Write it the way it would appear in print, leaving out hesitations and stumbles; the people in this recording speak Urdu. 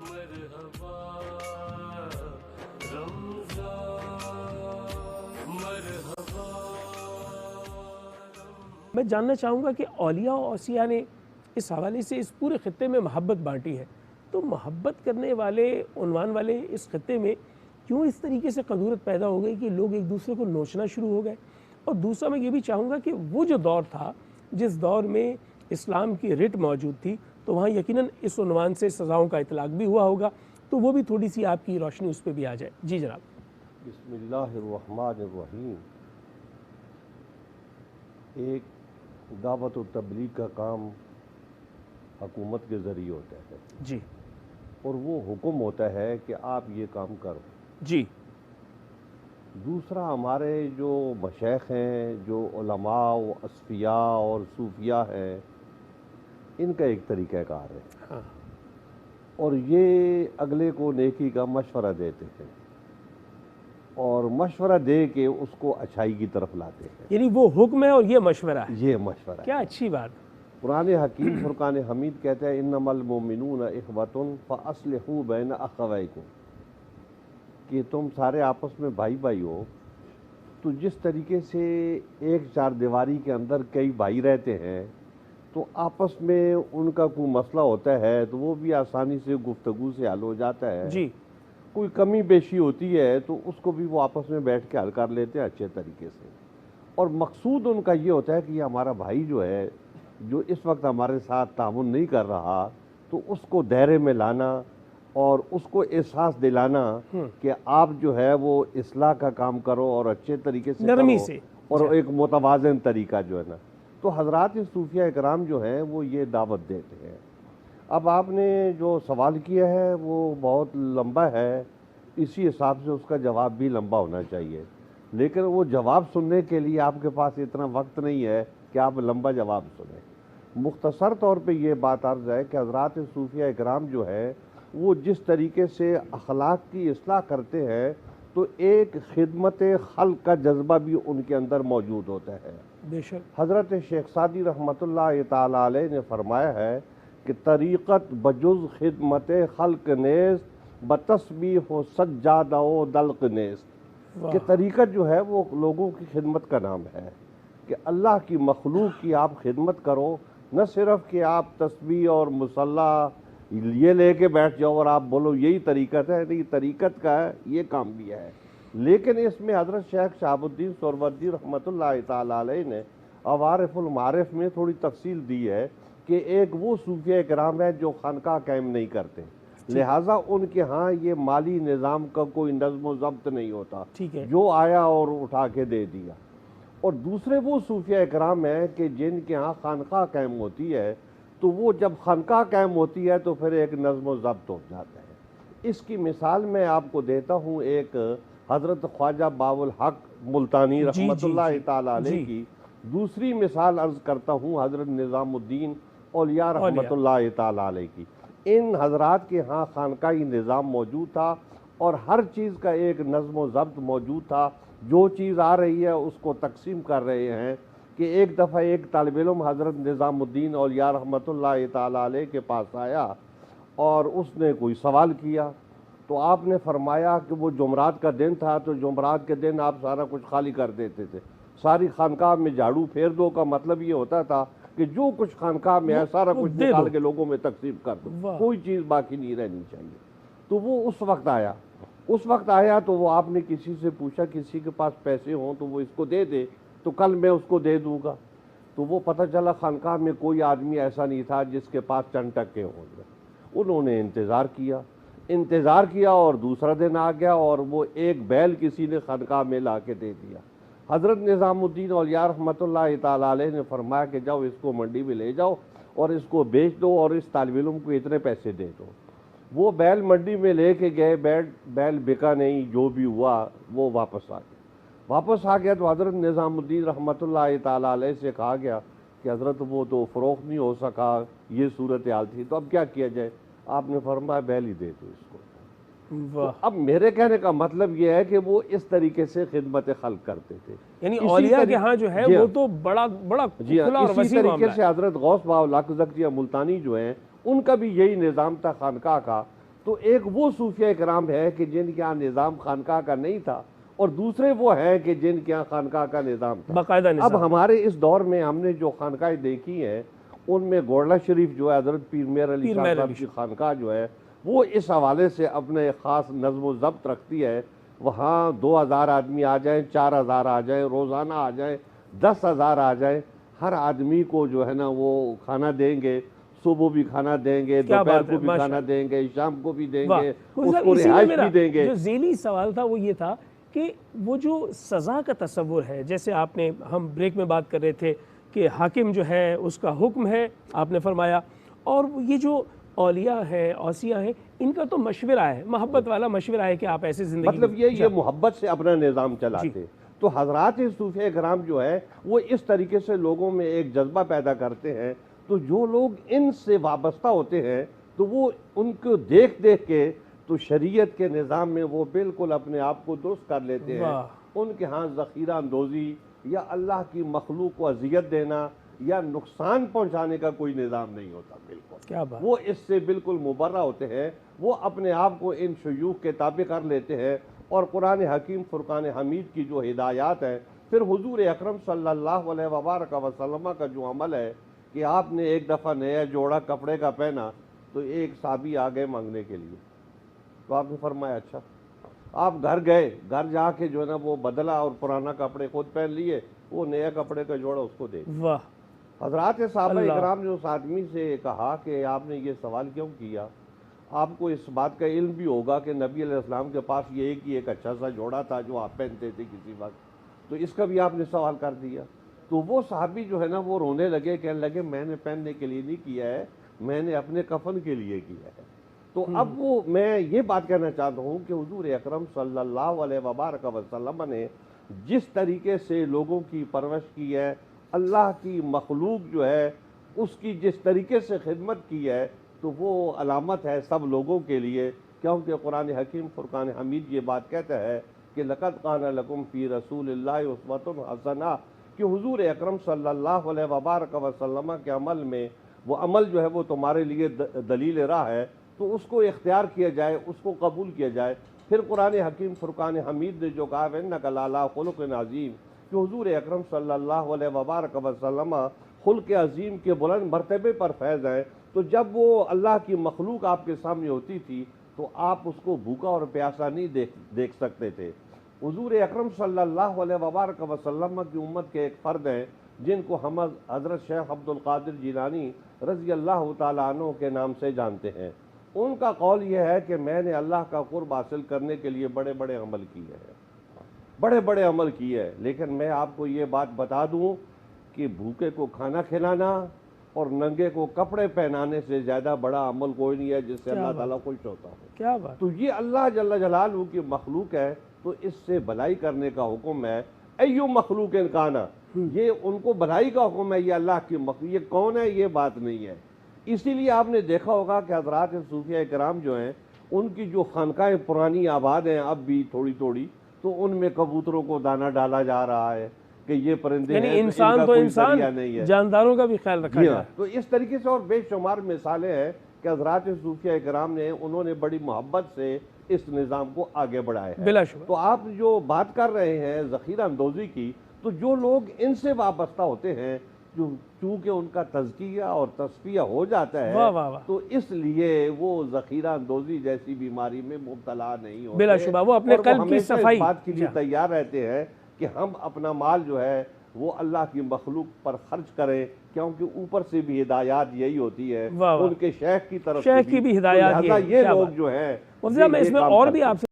مرحبا رمضان مرحبا. میں جاننا چاہوں گا کہ اولیاء و اوصیاء نے اس حوالے سے اس پورے خطے میں محبت بانٹی ہے، تو محبت کرنے والے عنوان والے اس خطے میں کیوں اس طریقے سے قدورت پیدا ہو گئی کہ لوگ ایک دوسرے کو نوچنا شروع ہو گئے؟ اور دوسرا میں یہ بھی چاہوں گا کہ وہ جو دور تھا جس دور میں اسلام کی رٹ موجود تھی، تو وہاں یقیناً اس عنوان سے سزاؤں کا اطلاق بھی ہوا ہوگا، تو وہ بھی تھوڑی سی آپ کی روشنی اس پہ بھی آ جائے. جی جناب. بسم اللہ الرحمن الرحیم. ایک دعوت و تبلیغ کا کام حکومت کے ذریعے ہوتا ہے جی اور وہ حکم ہوتا ہے کہ آپ یہ کام کرو. جی دوسرا ہمارے جو مشائخ ہیں، جو علماء و اصفیاء اور صوفیاء ہیں، ان کا ایک طریقہ کار ہے ہاں اور یہ اگلے کو نیکی کا مشورہ دیتے ہیں اور مشورہ دے کے اس کو اچھائی کی طرف لاتے ہیں. یعنی وہ حکم ہے اور یہ مشورہ ہے. یہ مشورہ کیا ہے. اچھی بات. قرآن حکیم فرقان حمید کہتا ہے انما المؤمنون اخوۃ فاصلحوا بین اخویکم، کہ تم سارے آپس میں بھائی بھائی ہو. تو جس طریقے سے ایک چار دیواری کے اندر کئی بھائی رہتے ہیں تو آپس میں ان کا کوئی مسئلہ ہوتا ہے تو وہ بھی آسانی سے گفتگو سے حل ہو جاتا ہے. جی کوئی کمی بیشی ہوتی ہے تو اس کو بھی وہ آپس میں بیٹھ کے حل کر لیتے ہیں اچھے طریقے سے. اور مقصود ان کا یہ ہوتا ہے کہ یہ ہمارا بھائی جو ہے، جو اس وقت ہمارے ساتھ تعاون نہیں کر رہا، تو اس کو دائرے میں لانا اور اس کو احساس دلانا کہ آپ جو ہے وہ اصلاح کا کام کرو اور اچھے طریقے سے نرمی کرو سے. اور ایک متوازن طریقہ جو ہے نا. تو حضرات صوفیہ اکرام جو ہیں وہ یہ دعوت دیتے ہیں. اب آپ نے جو سوال کیا ہے وہ بہت لمبا ہے، اسی حساب سے اس کا جواب بھی لمبا ہونا چاہیے، لیکن وہ جواب سننے کے لیے آپ کے پاس اتنا وقت نہیں ہے کہ آپ لمبا جواب سنیں. مختصر طور پہ یہ بات عرض ہے کہ حضرات صوفیہ اکرام جو ہے وہ جس طریقے سے اخلاق کی اصلاح کرتے ہیں تو ایک خدمت خلق کا جذبہ بھی ان کے اندر موجود ہوتا ہے. بے شک. حضرت شیخ سعدی رحمۃ اللہ تعالی علیہ نے فرمایا ہے کہ طریقت بجز خدمت خلق نیست بتسبیح و سجادہ و دلق نیست. کہ طریقت جو ہے وہ لوگوں کی خدمت کا نام ہے کہ اللہ کی مخلوق کی آپ خدمت کرو، نہ صرف کہ آپ تسبیح اور مصلی یہ لے کے بیٹھ جاؤ اور آپ بولو یہی طریقت ہے. نہیں، طریقت کا یہ کام بھی ہے. لیکن اس میں حضرت شیخ شہاب الدین سہروردی رحمۃ اللہ تعالی علیہ نے عوارف المعارف میں تھوڑی تفصیل دی ہے کہ ایک وہ صوفیہ کرام ہے جو خانقاہ قائم نہیں کرتے، لہٰذا ان کے ہاں یہ مالی نظام کا کوئی نظم و ضبط نہیں ہوتا، جو آیا اور اٹھا کے دے دیا. اور دوسرے وہ صوفیہ اکرام ہیں کہ جن کے ہاں خانقاہ قائم ہوتی ہے تو وہ جب خانقاہ قائم ہوتی ہے تو پھر ایک نظم و ضبط ہو جاتا ہے. اس کی مثال میں آپ کو دیتا ہوں ایک حضرت خواجہ باو الحق ملتانی رحمۃ اللہ تعالی علیہ کی. دوسری مثال عرض کرتا ہوں حضرت نظام الدین اولیاء رحمۃ اللہ تعالی علیہ کی. ان حضرات کے ہاں خانقاہی نظام موجود تھا اور ہر چیز کا ایک نظم و ضبط موجود تھا. جو چیز آ رہی ہے اس کو تقسیم کر رہے ہیں. کہ ایک دفعہ ایک طالب علم حضرت نظام الدین اولیاء رحمۃ اللہ تعالی علیہ کے پاس آیا اور اس نے کوئی سوال کیا تو آپ نے فرمایا کہ وہ جمعرات کا دن تھا تو جمعرات کے دن آپ سارا کچھ خالی کر دیتے تھے. ساری خانقاہ میں جھاڑو پھیر دو کا مطلب یہ ہوتا تھا کہ جو کچھ خانقاہ میں ہے سارا کچھ نکال کے لوگوں میں تقسیم کر دو، کوئی چیز باقی نہیں رہنی چاہیے. تو وہ اس وقت آیا تو وہ آپ نے کسی سے پوچھا کسی کے پاس پیسے ہوں تو وہ اس کو دے دے تو کل میں اس کو دے دوں گا. تو وہ پتہ چلا خانقاہ میں کوئی آدمی ایسا نہیں تھا جس کے پاس چند ٹکے ہوں گے. انہوں نے انتظار کیا اور دوسرا دن آ گیا اور وہ ایک بیل کسی نے خانقاہ میں لا کے دے دیا. حضرت نظام الدین اولیاء رحمۃ اللہ تعالی علیہ نے فرمایا کہ جاؤ اس کو منڈی میں لے جاؤ اور اس کو بیچ دو اور اس طالب علم کو اتنے پیسے دے دو. وہ بیل منڈی میں لے کے گئے، بیل بکا نہیں، جو بھی ہوا وہ واپس آ گیا تو حضرت نظام الدین رحمۃ اللہ تعالی علیہ سے کہا گیا کہ حضرت وہ تو فروخت نہیں ہو سکا، یہ صورتحال تھی، تو اب کیا کیا جائے؟ آپ نے فرمایا بیل ہی دے دو اس کو. واہ، اب میرے کہنے کا مطلب یہ ہے کہ وہ اس طریقے سے خدمت خلق کرتے تھے. یعنی اسی اولیاء کے طریقے- ہاں جو ہے جی ہاں. وہ تو بڑا بڑا جی ہاں، کھلا اور اسی وسیع طریقے معاملہ سے حضرت غوث باؤ لاکھزک ملتانی جو ہیں ان کا بھی یہی نظام تھا خانقاہ کا. تو ایک وہ صوفیہ کرام ہے کہ جن کے یہاں نظام خانقاہ کا نہیں تھا، اور دوسرے وہ ہیں کہ جن کے یہاں خانقاہ کا نظام ہے، تھا. باقاعدہ نظام. اب ہمارے اس دور میں ہم نے جو خانقاہیں دیکھی ہیں ان میں گوڑلہ شریف جو ہے حضرت پیر میر علی شاہ صاحب کی خانقاہ جو ہے وہ اس حوالے سے اپنے خاص نظم و ضبط رکھتی ہے. وہاں 2000 آدمی آ جائیں، 4000 آ جائیں، روزانہ آ جائیں، 10,000 آ جائیں، ہر آدمی کو جو ہے نا وہ کھانا دیں گے. صبح بھی کھانا دیں گے، دوپہر کو بھی کھانا دیں گے، شام کو بھی دیں گے، اس کو رہائش بھی دیں گے. جو ذیلی سوال تھا وہ یہ تھا کہ وہ جو سزا کا تصور ہے، جیسے آپ نے، ہم بریک میں بات کر رہے تھے کہ حاکم جو ہے اس کا حکم ہے، آپ نے فرمایا، اور یہ جو اولیاء ہیں، اوصیاء ہیں، ان کا تو مشورہ ہے، محبت والا مشورہ ہے کہ آپ ایسے زندگی مطلب یہ محبت سے اپنا نظام چلاتے. تو حضرات صوفیہ کرام جو ہے وہ اس طریقے سے لوگوں میں ایک جذبہ پیدا کرتے ہیں. تو جو لوگ ان سے وابستہ ہوتے ہیں تو وہ ان کو دیکھ دیکھ کے تو شریعت کے نظام میں وہ بالکل اپنے آپ کو درست کر لیتے ہیں. ان کے ہاں ذخیرہ اندوزی یا اللہ کی مخلوق کو اذیت دینا یا نقصان پہنچانے کا کوئی نظام نہیں ہوتا. بالکل کیا بات، وہ اس سے بالکل مبرہ ہوتے ہیں. وہ اپنے آپ کو ان شیوخ کے تابع کر لیتے ہیں. اور قرآن حکیم فرقان حمید کی جو ہدایات ہیں، پھر حضور اکرم صلی اللہ علیہ وبارک وسلم کا جو عمل ہے کہ آپ نے ایک دفعہ نیا جوڑا کپڑے کا پہنا تو ایک صحابی آ گئے مانگنے کے لیے. تو آپ نے فرمایا اچھا. آپ گھر گئے، گھر جا کے جو ہے نا وہ بدلا اور پرانا کپڑے خود پہن لیے، وہ نیا کپڑے کا جوڑا اس کو دے دیا. واہ، حضرات صحابہ اکرام نے اس آدمی سے کہا کہ آپ نے یہ سوال کیوں کیا؟ آپ کو اس بات کا علم بھی ہوگا کہ نبی علیہ السلام کے پاس یہ ایک اچھا سا جوڑا تھا جو آپ پہنتے تھے کسی وقت، تو اس کا بھی آپ نے سوال کر دیا. تو وہ صحابی جو ہے نا وہ رونے لگے، کہنے لگے میں نے پہننے کے لیے نہیں کیا ہے، میں نے اپنے کفن کے لیے کیا ہے. تو اب وہ میں یہ بات کہنا چاہتا ہوں کہ حضور اکرم صلی اللہ علیہ وبارک وسلم نے جس طریقے سے لوگوں کی پرورش کی ہے، اللہ کی مخلوق جو ہے اس کی جس طریقے سے خدمت کی ہے، تو وہ علامت ہے سب لوگوں کے لیے. کیونکہ قرآن حکیم فرقان حمید یہ بات کہتا ہے کہ لَقَدْ كَانَ لَكُمْ فِي رَسُولِ اللَّهِ أُسْوَةٌ حَسَنَةٌ، کہ حضور اکرم صلی اللہ علیہ وبارک وسلم کے عمل میں وہ عمل جو ہے وہ تمہارے لیے دلیل راہ ہے، تو اس کو اختیار کیا جائے، اس کو قبول کیا جائے. پھر قرآن حکیم فرقان حمید نے جو کہا وَإِنَّكَ لَعَلَىٰ خُلُقٍ عَظِيمٍ، کہ حضور اکرم صلی اللہ علیہ وبارک وسلم خلق عظیم کے بلند مرتبے پر فیض ہیں. تو جب وہ اللہ کی مخلوق آپ کے سامنے ہوتی تھی تو آپ اس کو بھوکا اور پیاسا نہیں دیکھ سکتے تھے. حضور اکرم صلی اللہ علیہ وبارک وسلم کی امت کے ایک فرد ہیں جن کو ہم حضرت شیخ عبد القادر جیلانی رضی اللہ تعالیٰ عنہ کے نام سے جانتے ہیں. ان کا قول یہ ہے کہ میں نے اللہ کا قرب حاصل کرنے کے لیے بڑے بڑے عمل کیے ہیں، بڑے بڑے عمل کیے ہیں، لیکن میں آپ کو یہ بات بتا دوں کہ بھوکے کو کھانا کھلانا اور ننگے کو کپڑے پہنانے سے زیادہ بڑا عمل کوئی نہیں ہے جس سے اللہ تعالیٰ خوش ہوتا ہو. کیا بات. تو یہ اللہ جل جلالہ کی مخلوق ہے، تو اس سے بھلائی کرنے کا حکم ہے. ایو مخلوق کانا، یہ ان کو بھلائی کا حکم ہے. یہ اللہ کی مخلوق، یہ کون ہے یہ بات نہیں ہے. اسی لیے آپ نے دیکھا ہوگا کہ حضرات صوفیہ کرام جو ہیں ان کی جو خانقاہیں پرانی آباد ہیں اب بھی تھوڑی تھوڑی، تو ان میں کبوتروں کو دانہ ڈالا جا رہا ہے کہ یہ پرندے یعنی ہیں، انسان ان کا تو کوئی انسان، ذریعہ نہیں ہے. جانداروں کا بھی خیال رکھا جائے. تو اس طریقے سے اور بے شمار مثالیں ہیں کہ حضرات صوفیہ کرام نے انہوں نے بڑی محبت سے اس نظام کو آگے بڑھایا ہے. بلا شبہ. تو آپ جو بات کر رہے ہیں ذخیرہ اندوزی کی، تو جو لوگ ان سے وابستہ ہوتے ہیں چونکہ ان کا تزکیہ اور تصفیہ ہو جاتا ہے، واہ واہ واہ. تو اس لیے وہ ذخیرہ اندوزی جیسی بیماری میں مبتلا نہیں ہوتے. بلا شبہ وہ اپنے اور قلب کی ہمیشہ صفائی اس بات کے لیے تیار رہتے ہیں کہ ہم اپنا مال جو ہے وہ اللہ کی مخلوق پر خرچ کریں، کیونکہ اوپر سے بھی ہدایات یہی ہوتی ہے ان کے شیخ کی طرف شیخ کی بھی ہدایات. یہ لوگ جو ہیں میں اس میں اور بھی آپ سے